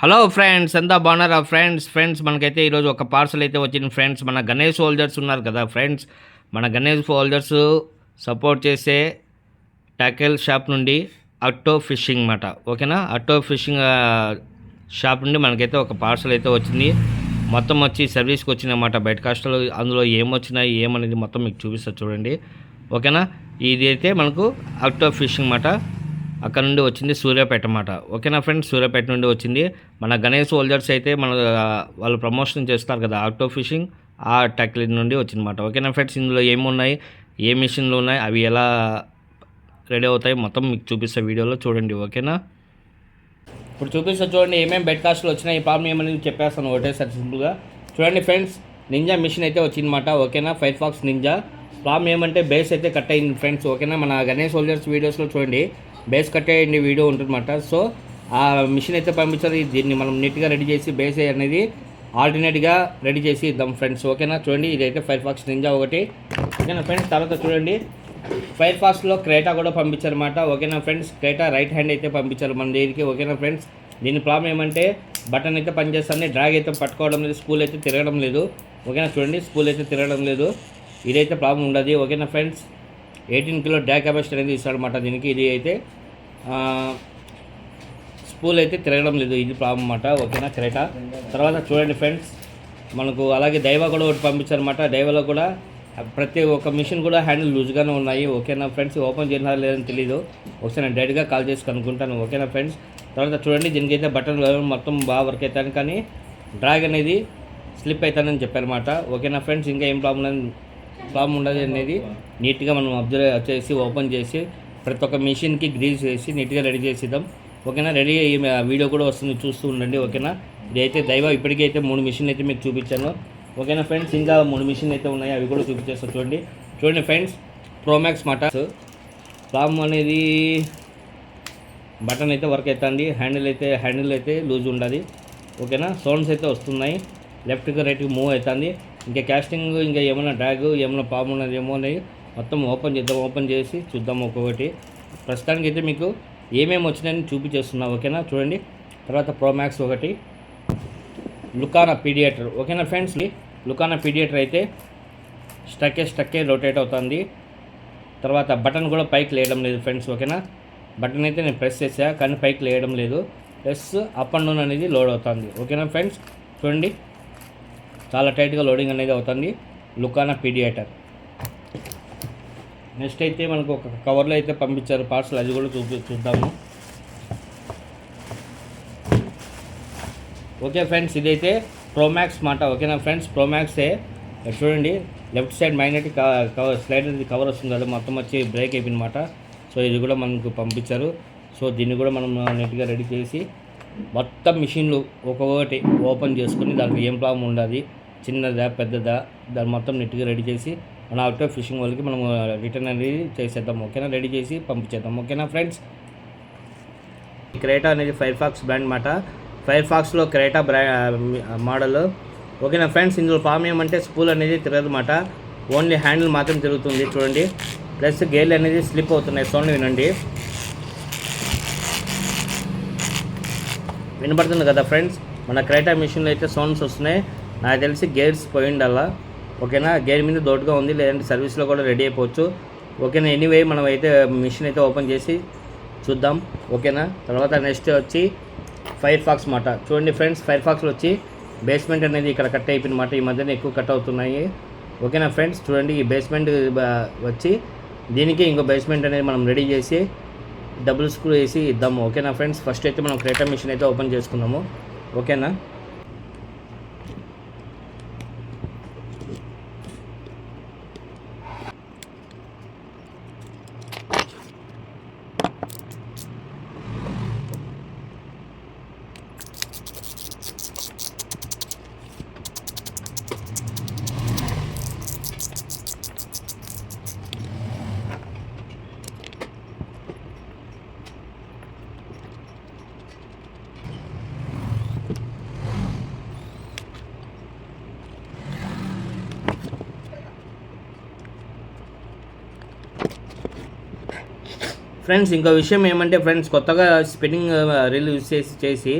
Hello friends, అంతా బాగున్నారా friends మనకైతే ఈరోజు ఒక పార్సల్ అయితే వచ్చింది ఫ్రెండ్స్. మన గణేష్ హోల్డర్స్ ఉన్నారు కదా ఫ్రెండ్స్, మన గణేష్ హోల్డర్స్ సపోర్ట్ చేసే టాకెల్ షాప్ నుండి అట్టో ఫిషింగ్ మాట. ఓకేనా, అట్టో ఫిషింగ్ షాప్ నుండి మనకైతే ఒక పార్సల్ అయితే వచ్చింది. మొత్తం వచ్చి సర్వీస్కి వచ్చిందన్నమాట. బయట కష్టాలు అందులో ఏమొచ్చినాయి ఏమనేది మొత్తం మీకు చూపిస్తా చూడండి. ఓకేనా, ఇది అయితే మనకు అట్టో ఫిషింగ్ మాట. అక్కడ నుండి వచ్చింది సూర్యాపేట అన్నమాట. ఓకేనా ఫ్రెండ్స్, సూర్యాపేట నుండి వచ్చింది. మన గణేష్ హోల్డర్స్ అయితే వాళ్ళు ప్రమోషన్ చేస్తారు కదా ఆటో ఫిషింగ్, ఆ టెక్లీ నుండి వచ్చిందన్నమాట. ఓకేనా ఫ్రెండ్స్, ఇందులో ఏమున్నాయి, ఏ మిషన్లు ఉన్నాయి, అవి ఎలా రెడీ అవుతాయి మొత్తం మీకు చూపిస్తే వీడియోలో చూడండి. ఓకేనా, ఇప్పుడు చూపిస్తా చూడండి ఏమేమి బెడ్ కాస్ట్లు వచ్చినాయి. ఈ ప్రాబ్లం ఏమనేది చెప్పేస్తాను ఒకటేసారి సింపుల్గా. చూడండి ఫ్రెండ్స్, నింజా మిషన్ అయితే వచ్చిందన్నమాట. ఓకేనా, ఫైర్ ఫాక్స్ నింజా. ప్రాబ్లం ఏమంటే బేస్ అయితే కట్ అయింది ఫ్రెండ్స్. ఓకేనా, మన గణేష్ హోల్డర్స్ వీడియోస్లో చూడండి బేస్ కట్ అయ్యింది వీడియో ఉంటుందన్నమాట. సో ఆ మిషన్ అయితే పంపించారు. దీన్ని మనం నీట్గా రెడీ చేసి బేస్ అనేది ఆల్టర్నేట్గా రెడీ చేసి ఇద్దాం ఫ్రెండ్స్. ఓకేనా, చూడండి ఇదైతే ఫైర్ ఫాక్స్ నింజా ఒకటి. ఓకేనా ఫ్రెండ్స్, తర్వాత చూడండి ఫైర్ ఫాక్స్లో క్రేటా కూడా పంపించారన్నమాట. ఓకేనా ఫ్రెండ్స్, క్రేటా రైట్ హ్యాండ్ అయితే పంపించారు మన దగ్గరికి. ఓకేనా ఫ్రెండ్స్, దీని ప్రాబ్లం ఏమంటే బటన్ అయితే పనిచేస్తుంది, డ్రాగ్ అయితే పట్టుకోవడం లేదు, స్పూల్ అయితే తిరగడం లేదు. ఓకేనా చూడండి, స్పూల్ అయితే తిరగడం లేదు, ఇదైతే ప్రాబ్లం ఉండదు. ఓకేనా ఫ్రెండ్స్, 18 కిలో డ్యాక్ కెపాసిటీ అనేది ఇస్తాడనమాట దీనికి. ఇది అయితే స్పూల్ అయితే తిరగడం లేదు, ఇది ప్రాబ్లం అన్నమాట. ఓకేనా క్రేటా. తర్వాత చూడండి ఫ్రెండ్స్, మనకు అలాగే డైవా కూడా ఒకటి పంపించారన్నమాట. డైవాలో కూడా ప్రతి ఒక్క మిషన్ కూడా హ్యాండిల్ లూజ్గానే ఉన్నాయి. ఓకేనా ఫ్రెండ్స్, ఓపెన్ చేసినా లేదని తెలీదు, ఒకసారి నేను డైరెక్ట్గా కాల్ చేసి కనుక్కుంటాను. ఓకేనా ఫ్రెండ్స్, తర్వాత చూడండి దీనికైతే బటన్ మొత్తం బాగా వర్క్ అవుతాను, కానీ డ్రాగ్ అనేది స్లిప్ అవుతానని చెప్పారన్నమాట. ఓకేనా ఫ్రెండ్స్, ఇంకా ఏం ప్రాబ్లం ఉండదు అనేది నీట్గా మనం అబ్జర్వ్ చేసి ఓపెన్ చేసి ప్రతి ఒక్క మిషన్కి గ్రీజ్ వేసి నీట్గా రెడీ చేసిద్దాం. ఓకేనా, రెడీ వీడియో కూడా వస్తుంది, చూస్తూ ఉండండి. ఓకేనా, ఇదైతే దైవ ఇప్పటికీ అయితే 3 మిషన్లు అయితే మీకు చూపించాను. ఓకేనా ఫ్రెండ్స్, ఇంకా 3 మిషన్లు అయితే ఉన్నాయి, అవి కూడా చూపించేస్తాను చూడండి ఫ్రెండ్స్. ప్రోమాక్స్ మాట. ప్రాబ్లం అనేది బటన్ అయితే వర్క్ అవుతుంది, హ్యాండిల్ అయితే లూజ్ ఉండదు. ఓకేనా, సౌండ్స్ అయితే వస్తున్నాయి, లెఫ్ట్కి రైట్కి మూవ్ అవుతుంది. ఇంకా క్యాస్టింగ్ ఇంకా ఏమైనా డ్రాగ్ ఏమైనా ప్రాబ్లం ఉన్నది ఏమో అనేది మొత్తం ఓపెన్ చేసి చూద్దాం ఒక్కొక్కటి. ప్రస్తుతానికి అయితే మీకు ఏమేమి వచ్చినాయని చూపించేస్తున్నా. ఓకేనా చూడండి. తర్వాత ప్రోమాక్స్ ఒకటి, లుకానా పీడియేటర్. ఓకేనా ఫ్రెండ్స్, లుకానా పీడియేటర్ అయితే స్టక్కే రొటేట్ అవుతుంది. తర్వాత బటన్ కూడా పైకి లేయడం లేదు ఫ్రెండ్స్. ఓకేనా, బటన్ అయితే నేను ప్రెస్ చేసా కానీ పైకి లేయడం లేదు, ప్లస్ అప్ అండ్ డౌన్ అనేది లోడ్ అవుతుంది. ఓకేనా ఫ్రెండ్స్, చూడండి చాలా టైట్గా లోడింగ్ అనేది అవుతుంది లుకానా పీడియేటర్. నెక్స్ట్ అయితే మనకు ఒక కవర్లో అయితే పంపించారు పార్సల్, అది కూడా చూద్దాము. ఓకే ఫ్రెండ్స్, ఇదైతే ప్రోమాక్స్ మాట. ఓకేనా ఫ్రెండ్స్, ప్రోమాక్సే. చూడండి left side magnetic slider cover వస్తుంది కదా, మొత్తం వచ్చి బ్రేక్ అయిపోయినమాట. సో ఇది కూడా మనకు పంపించారు. సో దీన్ని కూడా మనం నీట్గా రెడీ చేసి మొత్తం మిషన్లు ఒక్కొక్కటి ఓపెన్ చేసుకొని దానికి ఏం ప్రాబ్లం ఉండదు, చిన్నదా పెద్దదా, దాన్ని మొత్తం నీట్గా రెడీ చేసి మన అవుట్ ఆఫ్ ఫిషింగ్ వాళ్ళకి మనం రిటర్న్ అనేది చేసేద్దాం. ఓకేనా, రెడీ చేసి పంపించేద్దాం. ఓకేనా ఫ్రెండ్స్, క్రేటా అనేది ఫైర్ ఫాక్స్ బ్రాండ్ మాట. ఫైర్ ఫాక్స్లో క్రేటా మోడల్. ఓకేనా ఫ్రెండ్స్, ఇందులో ప్రాబ్లం ఏమంటే స్పూల్ అనేది తిరగదన్నమాట, ఓన్లీ హ్యాండిల్ మాత్రం తిరుగుతుంది. చూడండి, ప్లస్ గేర్లు అనేది స్లిప్ అవుతున్నాయి. సౌండ్ వినండి, వినపడుతుంది కదా ఫ్రెండ్స్. మన క్రేటా మిషన్లో అయితే సౌండ్స్ వస్తున్నాయి, నాకు తెలిసి గేర్స్ పోయిండల్లా. ఓకేనా, గేర్ మీద దోటుగా ఉంది, లేదంటే సర్వీస్లో కూడా రెడీ అయిపోవచ్చు. ఓకేనా, ఎనీవే మనం అయితే మిషన్ అయితే ఓపెన్ చేసి చూద్దాం. ఓకేనా, తర్వాత నెక్స్ట్ వచ్చి ఫైర్ ఫాక్స్ మాట. చూడండి ఫ్రెండ్స్, ఫైర్ ఫాక్స్లో వచ్చి బేస్మెంట్ అనేది ఇక్కడ కట్ అయిపోయిన మాట, ఈ మధ్యన ఎక్కువ కట్ అవుతున్నాయి. ఓకేనా ఫ్రెండ్స్, చూడండి ఈ బేస్మెంట్ వచ్చి దీనికి ఇంకో బేస్మెంట్ అనేది మనం రెడీ చేసి డబుల్ స్క్రూ వేసి ఇద్దాము. ఓకేనా ఫ్రెండ్స్, ఫస్ట్ అయితే మనం క్రేటా మిషన్ అయితే ఓపెన్ చేసుకున్నాము. ఓకేనా, ఫ్రెండ్స్ ఇంకో విషయం ఏమంటే ఫ్రెండ్స్, కొత్తగా స్పిన్నింగ్ రీల్ యూజ్ చేసి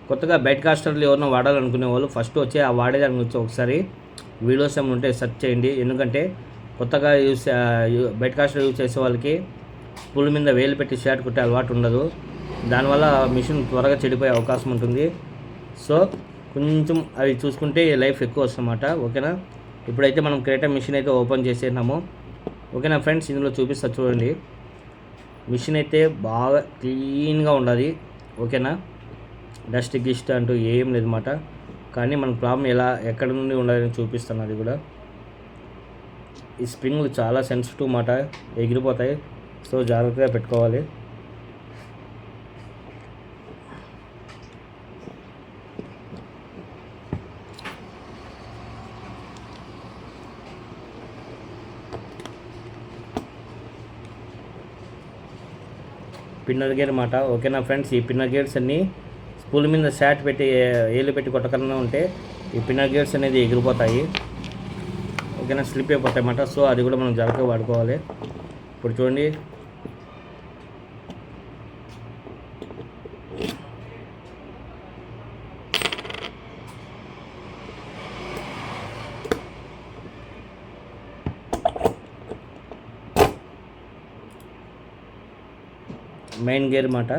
కొత్తగా బెడ్ కాస్టర్లు ఎవరైనా వాడాలనుకునే వాళ్ళు ఫస్ట్ వచ్చి ఆ వాడేదాని గురించి ఒకసారి వీడియోస్ ఏమైనా ఉంటే సెర్చ్ చేయండి. ఎందుకంటే కొత్తగా బెడ్ కాస్టర్ యూజ్ చేసే వాళ్ళకి స్పూల్ మీద వేలు పెట్టి షర్ట్ కుట్టే అలవాటు ఉండదు. దానివల్ల మిషన్ త్వరగా చెడిపోయే అవకాశం ఉంటుంది. సో కొంచెం అవి చూసుకుంటే లైఫ్ ఎక్కువ వస్తుందన్నమాట. ఓకేనా. ఇప్పుడైతే మనం క్రేటా మిషన్ అయితే ఓపెన్ చేసేసినాము. ఓకేనా ఫ్రెండ్స్, ఇందులో చూపిస్తా చూడండి. మిషన్ అయితే బాగా క్లీన్గా ఉండాలి. ఓకేనా. డస్ట్ గిస్ట్ అంటూ ఏం లేదన్నమాట. కానీ మనకు ప్రాబ్లం ఎక్కడ నుండి ఉండాలని చూపిస్తాను. అది కూడా ఈ స్ప్రింగ్లు చాలా సెన్సిటివ్ మాట, ఎగిరిపోతాయి. సో జాగ్రత్తగా పెట్టుకోవాలి. పిన్నర్ గేర్ మాట. ఓకేనా ఫ్రెండ్స్, ఈ పిన్నర్ గేర్స్ అన్నీ స్పూల్ మీద షాట్ పెట్టి ఏలు పెట్టి కొట్టకుండా ఉంటే ఈ పిన్నర్ గేర్స్ అనేది ఎగిరిపోతాయి. ఓకేనా, స్లిప్ అయిపోతాయి అన్నమాట. సో అది కూడా మనం జాగ్రత్తగా వాడుకోవాలి. ఇప్పుడు చూడండి, మెయిన్ గేర్ మాట.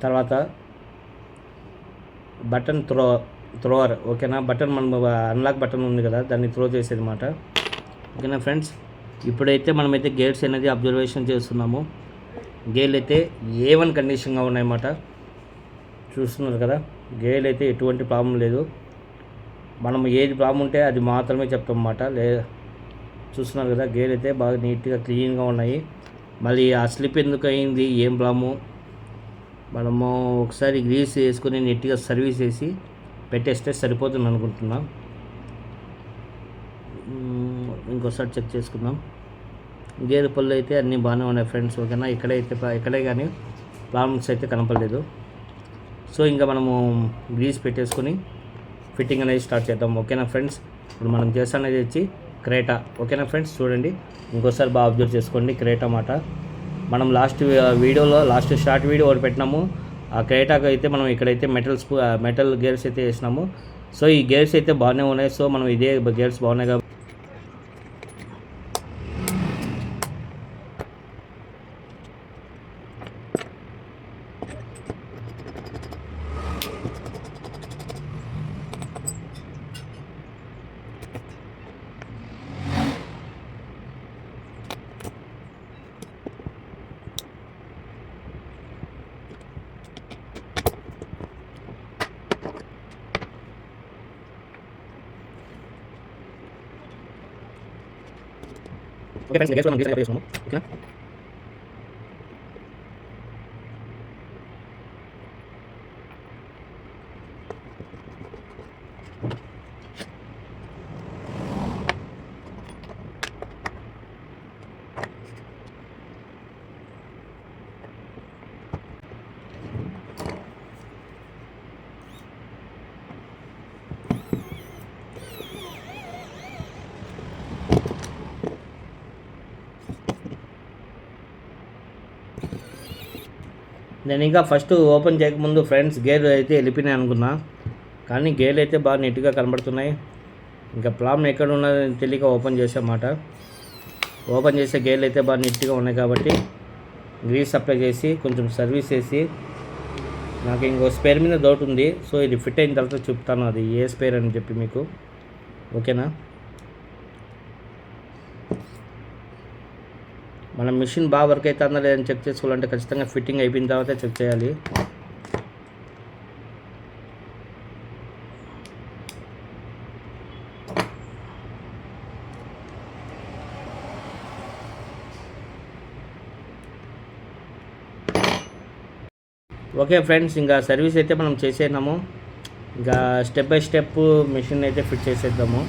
తర్వాత బటన్ త్రోవర్. ఓకేనా, బటన్ మనం అన్లాక్ బటన్ ఉంది కదా, దాన్ని త్రో చేసేది మాట. ఓకేనా ఫ్రెండ్స్, ఇప్పుడైతే మనమైతే గేర్స్ అనేది అబ్జర్వేషన్ చేస్తున్నాము. గేర్లు అయితే A1 కండిషన్గా ఉన్నాయన్నమాట. చూస్తున్నారు కదా, గేర్లు అయితే ఎటువంటి ప్రాబ్లం లేదు. మనం ఏది ప్రాబ్లం ఉంటే అది మాత్రమే చెప్తాం అన్నమాట. చూస్తున్నారు కదా, గేర్ అయితే బాగా నీట్గా క్లీన్గా ఉన్నాయి. మళ్ళీ ఆ స్లిప్ ఎందుకు అయింది, ఏం ప్రాబ్లము, మనము ఒకసారి గ్రీస్ వేసుకొని నీట్గా సర్వీస్ చేసి పెట్టేస్తే సరిపోతుంది అనుకుంటున్నాం. ఇంకోసారి చెక్ చేసుకుందాం. గేర్ పళ్ళు అయితే అన్నీ బాగానే ఉన్నాయి ఫ్రెండ్స్. ఓకేనా, ఎక్కడే కానీ ప్రాబ్లమ్స్ అయితే కనపడలేదు. సో ఇంకా మనము గ్రీస్ పెట్టేసుకొని ఫిట్టింగ్ అనేది స్టార్ట్ చేద్దాం. ఓకేనా ఫ్రెండ్స్, ఇప్పుడు మనం చేస్తానేది వచ్చి క్రేటా. ఓకేనా ఫ్రెండ్స్, చూడండి ఇంకోసారి బాగా అబ్జర్వ్ చేసుకోండి. క్రేటా మాట మనం లాస్ట్ షార్ట్ వీడియో ఒకటి పెట్టినాము. ఆ క్రేటాకు అయితే మనం ఇక్కడైతే మెటల్ గేర్స్ అయితే వేసినాము. సో ఈ గేర్స్ అయితే బాగానే ఉన్నాయి. సో మనం ఇదే గేర్స్ బాగున్నాయి కాబట్టి ఓకే ఫ్రెండ్స్, గేర్స్ మనం గీసాక చేసుకున్నాము. ఓకేనా, నేను ఇంకా ఫస్ట్ ఓపెన్ చేయకముందు ఫ్రెండ్స్ గేర్ అయితే వెళ్ళిపోయినాయి అనుకున్నా. కానీ గేర్లు అయితే బాగా నీట్గా కనబడుతున్నాయి. ఇంకా ప్రాబ్లం ఎక్కడ ఉన్నదని తెలియక ఓపెన్ చేసామాట. ఓపెన్ చేసే గేర్లు అయితే బాగా నీట్గా ఉన్నాయి కాబట్టి గ్రీస్ అప్లై చేసి కొంచెం సర్వీస్ చేసి, నాకు ఇంకో స్పేర్ మీద డౌట్ ఉంది. సో ఇది ఫిట్ అయిన తర్వాత చెప్తాను అది ఏ స్పేర్ అని చెప్పి మీకు. ఓకేనా, మన మిషన్ బాగా వర్క్ అవుతుందా లేదని చెక్ చేసుకోవాలంటే ఖచ్చితంగా ఫిట్టింగ్ అయిపోయిన తర్వాత చెక్ చేయాలి. ఓకే ఫ్రెండ్స్, ఇంకా సర్వీస్ అయితే మనం చేసేద్దాము. ఇంకా స్టెప్ బై స్టెప్ మిషన్ అయితే ఫిట్ చేసేద్దాము.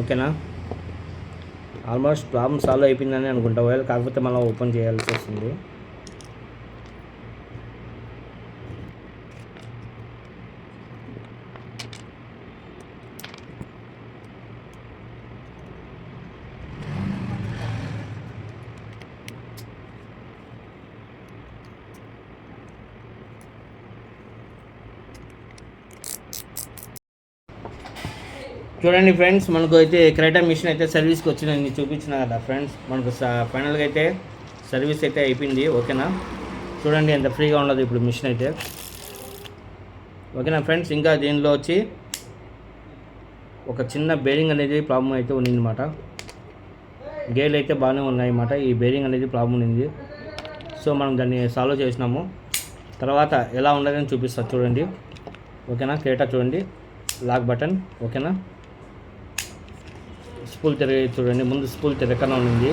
ఓకేనా, ఆల్మోస్ట్ ప్రాబ్లమ్ సాల్వ్ అయిపోయిందని అనుకుంటా. కాకపోతే మళ్ళీ ఓపెన్ చేయాల్సి వస్తుంది. చూడండి ఫ్రెండ్స్, మనకు అయితే క్రేటా మిషన్ అయితే సర్వీస్కి వచ్చిందని చూపించిన కదా ఫ్రెండ్స్. మనకు ఫైనల్గా అయితే సర్వీస్ అయితే అయిపోయింది. ఓకేనా, చూడండి ఎంత ఫ్రీగా ఉండదు ఇప్పుడు మిషన్ అయితే. ఓకేనా ఫ్రెండ్స్, ఇంకా దీనిలో వచ్చి ఒక చిన్న బేరింగ్ అనేది ప్రాబ్లం అయితే ఉన్నిందన్నమాట. గేర్లు అయితే బాగానే ఉన్నాయన్నమాట. ఈ బేరింగ్ అనేది ప్రాబ్లం ఉంది. సో మనం దాన్ని సాల్వ్ చేసినాము. తర్వాత ఎలా ఉండదని చూపిస్తాను చూడండి. ఓకేనా, క్రేటా చూడండి, లాక్ బటన్. ఓకేనా, స్పూల్ తిరిగి చూడండి. ముందు స్పూల్ తిరగకుండా ఉంది,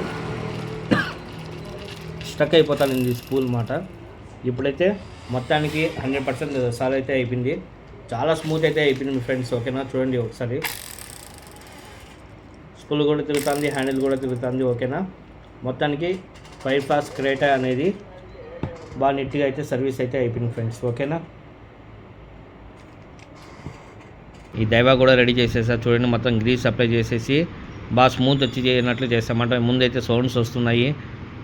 స్టక్ అయిపోతానింది స్పూల్ మాట. ఇప్పుడైతే మొత్తానికి 100% సాల్వ్ అయితే అయిపోయింది. చాలా స్మూత్ అయితే అయిపోయింది మీ ఫ్రెండ్స్. ఓకేనా, చూడండి ఒకసారి. స్పూల్ కూడా తిరుగుతుంది, హ్యాండిల్ కూడా తిరుగుతుంది. ఓకేనా, మొత్తానికి ఫైర్ఫాక్స్ క్రేటా అనేది బాగా నీట్గా అయితే సర్వీస్ అయితే అయిపోయింది ఫ్రెండ్స్. ఓకేనా, ఈ దైవా కూడా రెడీ చేసేసా చూడండి. మొత్తం గ్రీస్ అప్లై చేసేసి బాగా స్మూత్ వచ్చి చేయనట్లు చేస్తామంట. ముందైతే సౌండ్స్ వస్తున్నాయి,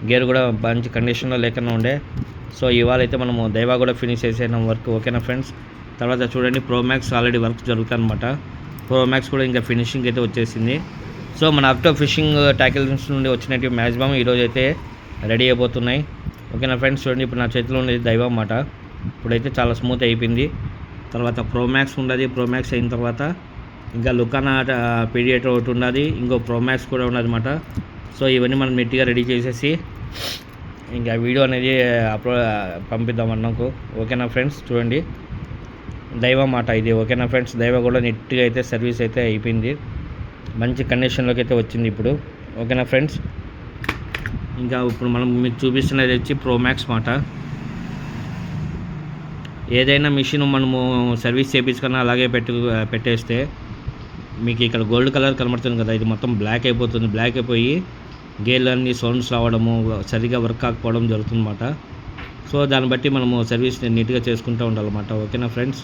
గేర్ కూడా మంచి కండిషన్లో లేకుండా ఉండే. సో ఇవాళ అయితే మనము దైవా కూడా ఫినిష్ చేసేనాం వర్క్. ఓకేనా ఫ్రెండ్స్, తర్వాత చూడండి ప్రో మ్యాక్స్ ఆల్రెడీ వర్క్ జరుగుతుంది అనమాట. ప్రో మ్యాక్స్ కూడా ఇంకా ఫినిషింగ్ అయితే వచ్చేసింది. సో మన అక్టో ఫిషింగ్ ట్యాకిల్స్ నుండి వచ్చినట్టు మ్యాక్సిమం ఈరోజు అయితే రెడీ అయిపోతున్నాయి. ఓకేనా ఫ్రెండ్స్, చూడండి ఇప్పుడు నా చేతిలో ఉండేది దైవా అన్నమాట. ఇప్పుడైతే చాలా స్మూత్ అయిపోయింది. తర్వాత ప్రో మ్యాక్స్ ఉండదు. ప్రో మ్యాక్స్ అయిన తర్వాత ఇంకా లుకానా పీడియేటర్ ఒకటి ఉన్నది, ఇంకో ప్రో మ్యాక్స్ కూడా ఉన్నదన్నమాట. సో ఇవన్నీ మనం నీట్గా రెడీ చేసేసి ఇంకా వీడియో అనేది అప్లోడ్ పంపిద్దాం అన్నకు. ఓకేనా ఫ్రెండ్స్, చూడండి దైవ మాట ఇది. ఓకేనా ఫ్రెండ్స్, దైవ కూడా నీట్గా అయితే సర్వీస్ అయితే అయిపోయింది, మంచి కండిషన్లోకి అయితే వచ్చింది ఇప్పుడు. ఓకేనా ఫ్రెండ్స్, ఇంకా ఇప్పుడు మనం మీకు చూపిస్తున్నది వచ్చి ప్రో మ్యాక్స్ మాట. ఏదైనా మిషన్ మనము సర్వీస్ చేయించుకున్నా అలాగే పెట్టేస్తే మీకు ఇక్కడ గోల్డ్ కలర్ కనబడుతుంది కదా, ఇది మొత్తం బ్లాక్ అయిపోతుంది. బ్లాక్ అయిపోయి గేర్లు అన్నీ సౌండ్స్ రావడము, సరిగా వర్క్ కాకపోవడం జరుగుతుందన్నమాట. సో దాన్ని బట్టి మనము సర్వీస్ నీట్గా చేసుకుంటూ ఉండాలన్నమాట. ఓకేనా ఫ్రెండ్స్,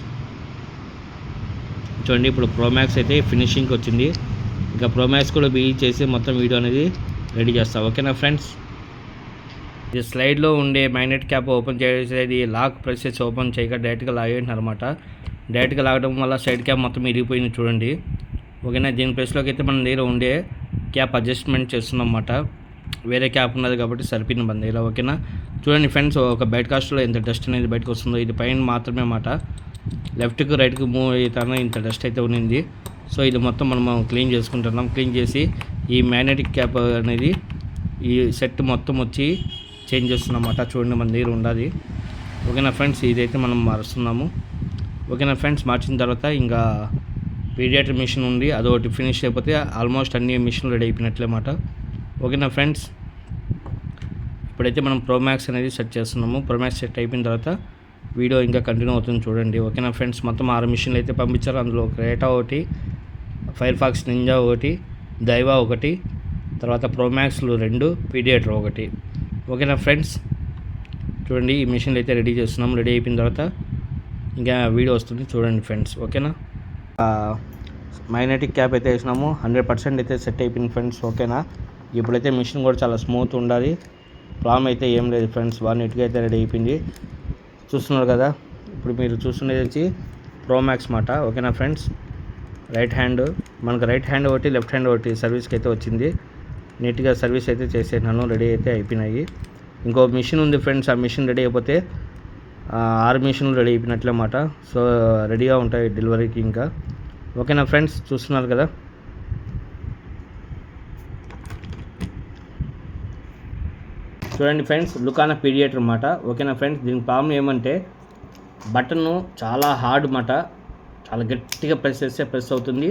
చూడండి ఇప్పుడు ప్రో మ్యాక్స్ అయితే ఫినిషింగ్కి వచ్చింది. ఇంకా ప్రో మ్యాక్స్ కూడా బిల్ చేసి మొత్తం వీడియో అనేది రెడీ చేస్తాం. ఓకేనా ఫ్రెండ్స్, ఇది స్లైడ్లో ఉండే మ్యాగ్నెట్ క్యాప్ ఓపెన్ చేసేది లాక్ ప్రెస్ చేసి ఓపెన్ చేయక డైరెక్ట్గా లాగేయండి అనమాట. డైరెక్ట్గా లాగడం వల్ల సైడ్ క్యాప్ మొత్తం ఇరిగిపోయింది చూడండి. ఓకేనా, దీని ప్లేస్లోకి అయితే మన దగ్గర ఉండే క్యాప్ అడ్జస్ట్మెంట్ చేస్తున్నాం అన్నమాట. వేరే క్యాప్ ఉన్నది కాబట్టి సరిపోయింది మన దగ్గర. ఓకేనా, చూడండి ఫ్రెండ్స్, ఒక బయట కాస్ట్లో ఎంత డస్ట్ అనేది బయటకు వస్తుందో. ఇది పైన మాత్రమే అన్నమాట, లెఫ్ట్కి రైట్కి మూవ్ అవుతాను ఇంత డస్ట్ అయితే ఉన్నింది. సో ఇది మొత్తం మనం క్లీన్ చేసుకుంటున్నాం. క్లీన్ చేసి ఈ మ్యాగ్నెటిక్ క్యాప్ అనేది ఈ సెట్ మొత్తం వచ్చి చేంజ్ చేస్తున్నాం అన్నమాట. చూడండి మన దగ్గర ఉండాలి. ఓకేనా ఫ్రెండ్స్, ఇదైతే మనం మారుస్తున్నాము. ఓకేనా ఫ్రెండ్స్, మార్చిన తర్వాత ఇంకా పీడియేటర్ మిషన్ ఉంది, అదొకటి ఫినిష్ అయిపోతే ఆల్మోస్ట్ అన్ని మిషన్లు రెడీ అయిపోయినట్లే అన్నమాట. ఓకేనా ఫ్రెండ్స్, ఇప్పుడైతే మనం ప్రో మ్యాక్స్ అనేది సెట్ చేస్తున్నాము. ప్రో మ్యాక్స్ సెట్ అయిపోయిన తర్వాత వీడియో ఇంకా కంటిన్యూ అవుతుంది చూడండి. ఓకేనా ఫ్రెండ్స్, మొత్తం 6 మిషన్లు అయితే పంపించారు. అందులో క్రేటా ఒకటి, ఫైర్ఫాక్స్ నింజా ఒకటి, దైవా ఒకటి, తర్వాత ప్రో మ్యాక్స్లు 2, పీడియేటర్ ఒకటి. ఓకేనా ఫ్రెండ్స్, చూడండి ఈ మిషన్లు అయితే రెడీ చేస్తున్నాం. రెడీ అయిపోయిన తర్వాత ఇంకా వీడియో వస్తుంది చూడండి ఫ్రెండ్స్. ఓకేనా, మ్యాగ్నెటిక్ క్యాప్ అయితే వేసినాము. 100% అయితే సెట్ అయిపోయింది ఫ్రెండ్స్. ఓకేనా, ఇప్పుడైతే మిషన్ కూడా చాలా స్మూత్ ఉండాలి, ప్రాబ్లం అయితే ఏం లేదు ఫ్రెండ్స్. బాగా నీట్గా అయితే రెడీ అయిపోయింది. చూస్తున్నారు కదా, ఇప్పుడు మీరు చూస్తున్నది వచ్చి ప్రో మ్యాక్స్ మాట. ఓకేనా ఫ్రెండ్స్, రైట్ హ్యాండ్ మనకు రైట్ హ్యాండ్ ఒకటి, లెఫ్ట్ హ్యాండ్ ఒకటి సర్వీస్కి అయితే వచ్చింది. నీట్గా సర్వీస్ అయితే చేసేనాను, రెడీ అయితే అయిపోయినాయి. ఇంకో మిషన్ ఉంది ఫ్రెండ్స్, ఆ మిషన్ రెడీ అయిపోతే 6 మిషన్లు రెడీ అయిపోయినట్లే అన్నమాట. సో రెడీగా ఉంటాయి డెలివరీకి ఇంకా. ఓకేనా ఫ్రెండ్స్, చూస్తున్నారు కదా. చూడండి ఫ్రెండ్స్, లుకానా పీడియేటర్ అన్నమాట. ఓకేనా ఫ్రెండ్స్, దీనికి ప్రాబ్లం ఏమంటే బటన్ చాలా హార్డ్ మాట, చాలా గట్టిగా ప్రెస్ చేస్తే ప్రెస్ అవుతుంది,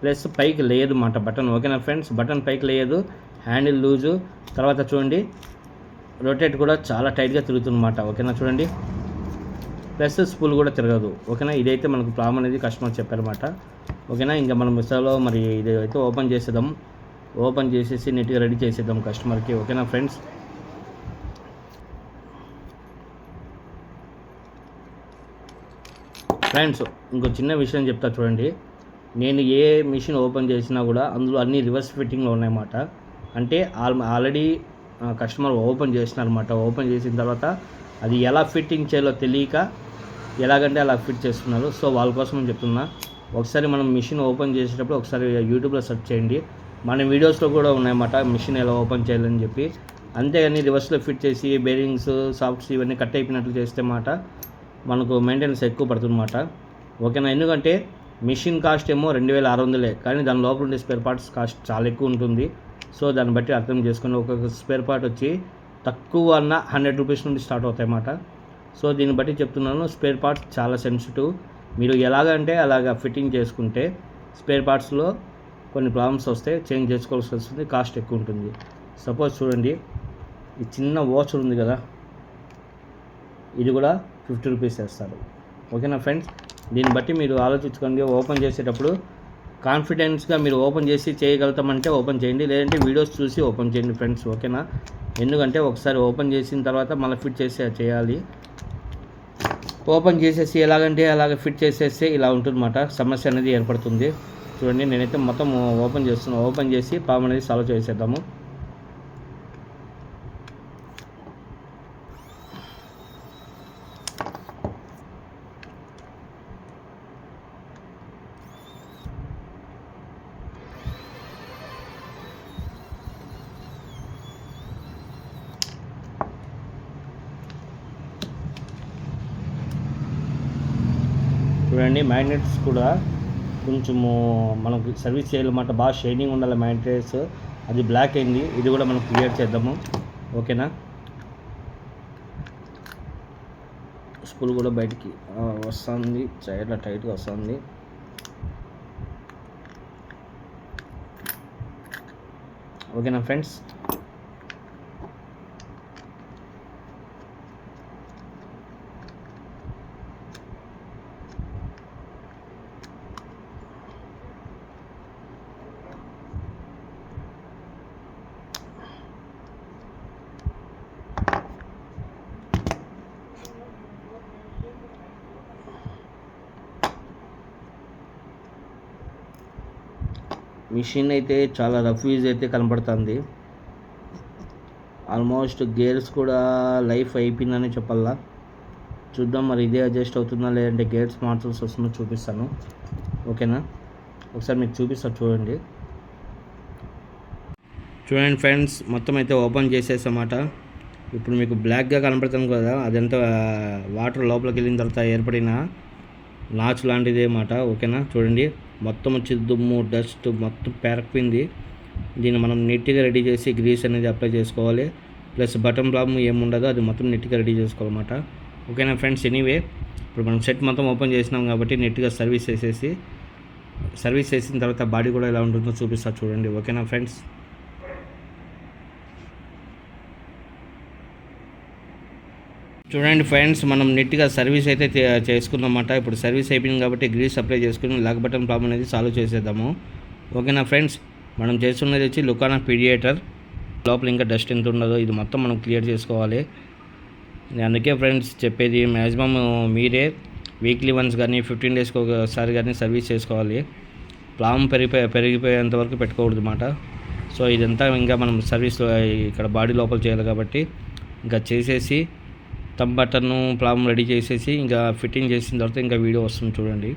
ప్లస్ పైకి లేదు అన్నమాట బటన్. ఓకేనా ఫ్రెండ్స్, బటన్ పైకి లేదు, హ్యాండిల్ లూజు. తర్వాత చూడండి రొటేట్ కూడా చాలా టైట్గా తిరుగుతుందన్నమాట. ఓకేనా చూడండి, ప్లస్ స్పూల్ కూడా తిరగదు. ఓకేనా, ఇదైతే మనకు ప్రాబ్లం అనేది కస్టమర్ చెప్పారన్నమాట. ఓకేనా, ఇంకా మనం మిసాలో మరి ఇది అయితే ఓపెన్ చేసేద్దాం. ఓపెన్ చేసేసి నీట్గా రెడీ చేసేద్దాం కస్టమర్కి. ఓకేనా ఫ్రెండ్స్, ఇంకో చిన్న విషయం చెప్తా చూడండి. నేను ఏ మిషన్ ఓపెన్ చేసినా కూడా అందులో అన్ని రివర్స్ ఫిట్టింగ్లో ఉన్నాయన్నమాట. అంటే ఆల్రెడీ కస్టమర్ ఓపెన్ చేసినారన్నమాట. ఓపెన్ చేసిన తర్వాత అది ఎలా ఫిట్టింగ్ చేయాలో తెలియక ఎలాగంటే అలా ఫిట్ చేస్తున్నారు. సో వాళ్ళ కోసం నేను చెప్తున్నా, ఒకసారి మనం మిషన్ ఓపెన్ చేసేటప్పుడు ఒకసారి యూట్యూబ్లో సెర్చ్ చేయండి, మన వీడియోస్లో కూడా ఉన్నాయన్నమాట మిషన్ ఎలా ఓపెన్ చేయాలని చెప్పి. అంతేగాని రివర్స్లో ఫిట్ చేసి బేరింగ్స్ సాఫ్ట్స్ ఇవన్నీ కట్ అయిపోయినట్లు చేస్తే మాట మనకు మెయింటెనెన్స్ ఎక్కువ పడుతుందన్నమాట. ఓకేనా, ఎందుకంటే మిషన్ కాస్ట్ ఏమో 2600, కానీ దాని లోపల ఉండే స్పేర్ పార్ట్స్ కాస్ట్ చాలా ఎక్కువ ఉంటుంది. సో దాన్ని బట్టి అర్థం చేసుకుని ఒక్కొక్క స్పేర్ పార్ట్ వచ్చి తక్కువ అన్న 100 రూపీస్ నుండి స్టార్ట్ అవుతాయి అన్నమాట. సో దీన్ని బట్టి చెప్తున్నాను, స్పేర్ పార్ట్స్ చాలా సెన్సిటివ్. మీరు ఎలాగంటే అలాగా ఫిట్టింగ్ చేసుకుంటే స్పేర్ పార్ట్స్లో కొన్ని ప్రాబ్లమ్స్ వస్తే చేంజ్ చేసుకోవాల్సి వస్తుంది, కాస్ట్ ఎక్కువ ఉంటుంది. సపోజ్ చూడండి, ఈ చిన్న వాచ్ ఉంది కదా, ఇది కూడా 50 రూపీస్ వేస్తారు. ఓకేనా ఫ్రెండ్స్, దీన్ని బట్టి మీరు ఆలోచించుకోండి. ఓపెన్ చేసేటప్పుడు కాన్ఫిడెన్స్గా మీరు ఓపెన్ చేసి చేయగలుగుతామంటే ఓపెన్ చేయండి, లేదంటే వీడియోస్ చూసి ఓపెన్ చేయండి ఫ్రెండ్స్. ఓకేనా, ఎందుకంటే ఒకసారి ఓపెన్ చేసిన తర్వాత మళ్ళీ ఫిట్ చేసి చేయాలి. ఓపెన్ చేసేసి ఎలాగంటే అలాగ ఫిట్ చేసేస్తే ఇలా ఉంటుందన్నమాట, సమస్య అనేది ఏర్పడుతుంది. చూడండి, నేనైతే మొత్తం ఓపెన్ చేస్తున్నాను. ఓపెన్ చేసి ప్రాబ్లం అనేది సాల్వ్ చేసేద్దాము. చూడండి, మ్యాగ్నెట్స్ కూడా కొంచెము మనకు సర్వీస్ చేయాలన్నమాట, బాగా షైనింగ్ ఉండాలి మ్యాగ్నెట్స్. అది బ్లాక్ అయింది, ఇది కూడా మనం క్లియర్ చేద్దాము. ఓకేనా, స్పూల్ కూడా బయటికి వస్తుంది, చాలా టైట్గా వస్తుంది. ఓకేనా ఫ్రెండ్స్, మిషన్ అయితే చాలా రఫ్ యూజ్ అయితే కనపడుతుంది. ఆల్మోస్ట్ గేర్స్ కూడా లైఫ్ అయిపోయిందని చెప్పాలా. చూద్దాం మరి ఇదే అడ్జస్ట్ అవుతుందా లేదంటే గేర్స్ మార్చాల్సి వస్తుందో చూపిస్తాను. ఓకేనా, ఒకసారి మీకు చూపిస్తాను చూడండి. చూడండి ఫ్రెండ్స్, మొత్తం అయితే ఓపెన్ చేసేసామాట. ఇప్పుడు మీకు బ్లాక్గా కనపడుతుంది కదా, అదంతా వాటర్ లోపలికి వెళ్ళిన తర్వాత ఏర్పడిన నాచు లాంటిది అన్నమాట. ఓకేనా, చూడండి మొత్తం వచ్చి దుమ్ము డస్ట్ మొత్తం పేరకపోయింది. దీన్ని మనం నీట్గా రెడీ చేసి గ్రీస్ అనేది అప్లై చేసుకోవాలి. ప్లస్ బటన్ ప్రాబ్లం ఏముండదో అది మొత్తం నీట్గా రెడీ చేసుకోవాలన్నమాట. ఓకేనా ఫ్రెండ్స్, ఎనీవే ఇప్పుడు మనం సెట్ మొత్తం ఓపెన్ చేసినాం కాబట్టి నీట్గా సర్వీస్ చేసిన తర్వాత బాడీ కూడా ఎలా ఉంటుందో చూపిస్తా చూడండి. ఓకేనా ఫ్రెండ్స్, చూడండి ఫ్రెండ్స్, మనం నీట్గా సర్వీస్ అయితే చేసుకున్నమాట. ఇప్పుడు సర్వీస్ అయిపోయింది కాబట్టి గ్రీస్ అప్లై చేసుకుని లాక్ బటన్ ప్రాబ్లం అనేది సాల్వ్ చేసేద్దాము. ఓకేనా ఫ్రెండ్స్, మనం చేస్తున్నది వచ్చి లుకానా పీడియేటర్. లోపల ఇంకా డస్ట్ ఎంత ఉండదో ఇది మొత్తం మనం క్లియర్ చేసుకోవాలి. అందుకే ఫ్రెండ్స్ చెప్పేది, మ్యాక్సిమం మీరే వీక్లీ వన్స్ కానీ 15 డేస్కి ఒకసారి కానీ సర్వీస్ చేసుకోవాలి. ప్రాబ్లం పెరిగిపోయేంత వరకు పెట్టుకోకూడదు అన్నమాట. సో ఇదంతా ఇంకా మనం సర్వీస్ ఇక్కడ బాడీ లోపల చేయాలి కాబట్టి ఇంకా చేసేసి తమ్ బటన్ను ప్రాబ్లం రెడీ చేసేసి ఇంకా ఫిట్టింగ్ చేసిన తర్వాత ఇంకా వీడియో వస్తుంది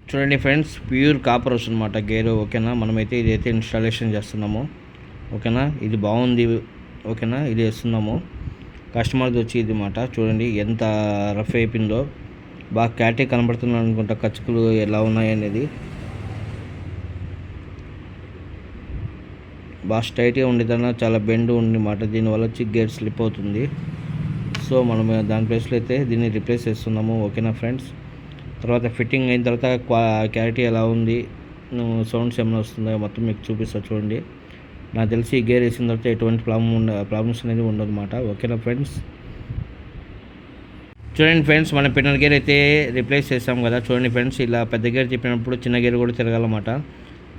చూడండి ఫ్రెండ్స్, ప్యూర్ కాపర్ వస్తుంది అన్నమాట గేర్. ఓకేనా, మనమైతే ఇదైతే ఇన్స్టాలేషన్ చేస్తున్నాము. ఓకేనా, ఇది బాగుంది. ఓకేనా, ఇది వేస్తున్నాము. కస్టమర్ది వచ్చి ఇది మాట. చూడండి ఎంత రఫ్ అయిపోయిందో, బాగా క్యాటే కనబడుతుంది అనుకుంటా, కచ్చుకులు ఎలా ఉన్నాయి అనేది. బాగా స్ట్రైట్గా ఉండేదన్నా చాలా బెండ్ ఉంది మాట. దీనివల్ల వచ్చి గేర్ స్లిప్ అవుతుంది. సో మనం దాని ప్లేస్లో అయితే దీన్ని రిప్లేస్ చేస్తున్నాము. ఓకేనా ఫ్రెండ్స్, తర్వాత ఫిట్టింగ్ అయిన తర్వాత క్లారిటీ ఎలా ఉంది, సౌండ్స్ ఏమైనా వస్తుందో మొత్తం మీకు చూపిస్తా చూడండి. నాకు తెలిసి గేర్ వేసిన తర్వాత ఎటువంటి ప్రాబ్లమ్స్ అనేది ఉండదు అన్నమాట. ఓకేనా ఫ్రెండ్స్, చూడండి ఫ్రెండ్స్, మన పిన్నర్ గేర్ అయితే రిప్లేస్ చేస్తాం కదా. చూడండి ఫ్రెండ్స్, ఇలా పెద్ద గేర్ తిప్పినప్పుడు చిన్న గేర్ కూడా తిరగాలన్నమాట.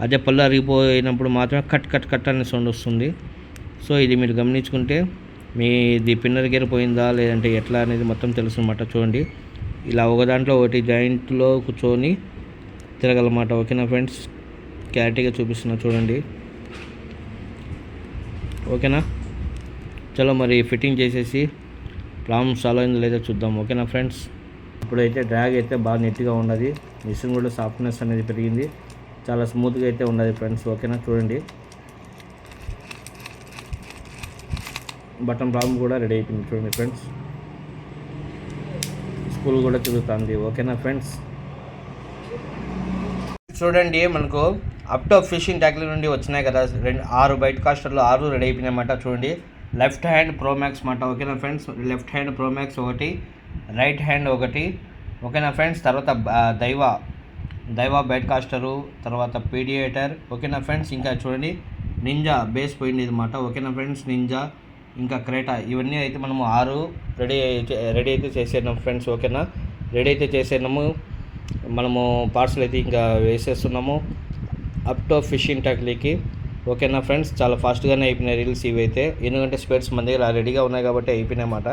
అదే పళ్ళు అరిగిపోయినప్పుడు మాత్రమే కట్ కట్ కట్ అనే సౌండ్ వస్తుంది. సో ఇది మీరు గమనించుకుంటే మీది పిన్నర్ గేర్ పోయిందా లేదంటే ఎట్లా అనేది మొత్తం తెలుసు అన్నమాట. చూడండి, ఇలా ఒక దాంట్లో ఒకటి జాయింట్లో కూర్చొని తిరగలన్నమాట. ఓకేనా ఫ్రెండ్స్, క్లారిటీగా చూపిస్తున్నా చూడండి. ఓకేనా, చలో మరి ఫిట్టింగ్ చేసేసి ప్రాబ్లమ్ సాల్వ్ అయిందో లేదో చూద్దాం. ఓకేనా ఫ్రెండ్స్, ఇప్పుడైతే డ్రాగ్ అయితే బాగా నీట్గా ఉన్నది. మిషన్ కూడా సాఫ్ట్నెస్ అనేది పెరిగింది, చాలా స్మూత్గా అయితే ఉన్నది ఫ్రెండ్స్. ఓకేనా, చూడండి బటన్ రామ్ కూడా రెడీ అయిపోయింది చూడండి ఫ్రెండ్స్. స్కూల్ కూడా తిరుగుతుంది. ఓకేనా ఫ్రెండ్స్, చూడండి మనకు అప్ టు ఫిషింగ్ ట్యాక్లీ నుండి వచ్చినాయి కదా 6 బైట్ కాస్టర్లు 6 రెడీ అయిపోయినాయి అన్నమాట. చూడండి లెఫ్ట్ హ్యాండ్ ప్రోమ్యాక్స్ మాట. ఓకేనా ఫ్రెండ్స్, లెఫ్ట్ హ్యాండ్ ప్రోమ్యాక్స్ ఒకటి, రైట్ హ్యాండ్ ఒకటి. ఓకేనా ఫ్రెండ్స్, తర్వాత దైవా బైట్ కాస్టరు, తర్వాత పీడియేటర్. ఓకేనా ఫ్రెండ్స్, ఇంకా చూడండి నింజా బేస్ పోయింది అన్నమాట. ఓకేనా ఫ్రెండ్స్, నింజా ఇంకా క్రేటా, ఇవన్నీ అయితే మనము 6 రెడీ అయితే చేసేద్దాం ఫ్రెండ్స్. ఓకేనా, రెడీ అయితే చేసేద్దాము. మనము పార్సల్ అయితే ఇంకా వేసేస్తున్నాము అప్ టు ఫిషింగ్ ట్యాక్లీకి. ఓకేనా ఫ్రెండ్స్, చాలా ఫాస్ట్గానే అయిపోయినాయి రీల్స్ ఇవైతే, ఎందుకంటే స్పేర్స్ మన దగ్గర రెడీగా ఉన్నాయి కాబట్టి అయిపోయినాయి అన్నమాట.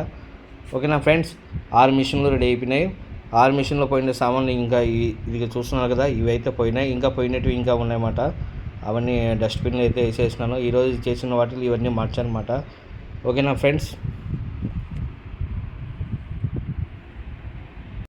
ఓకేనా ఫ్రెండ్స్, 6 మిషన్లు రెడీ అయిపోయినాయి. 6 మిషన్లో పోయిన సామాన్లు ఇంకా ఇది చూస్తున్నారు కదా, ఇవి అయితే పోయినాయి. ఇంకా పోయినట్టు ఇంకా ఉన్నాయన్నమాట. అవన్నీ డస్ట్బిన్లో అయితే వేసేసినాను. ఈరోజు చేసిన వాటిలో ఇవన్నీ మార్చానమాట. ఓకేనా ఫ్రెండ్స్.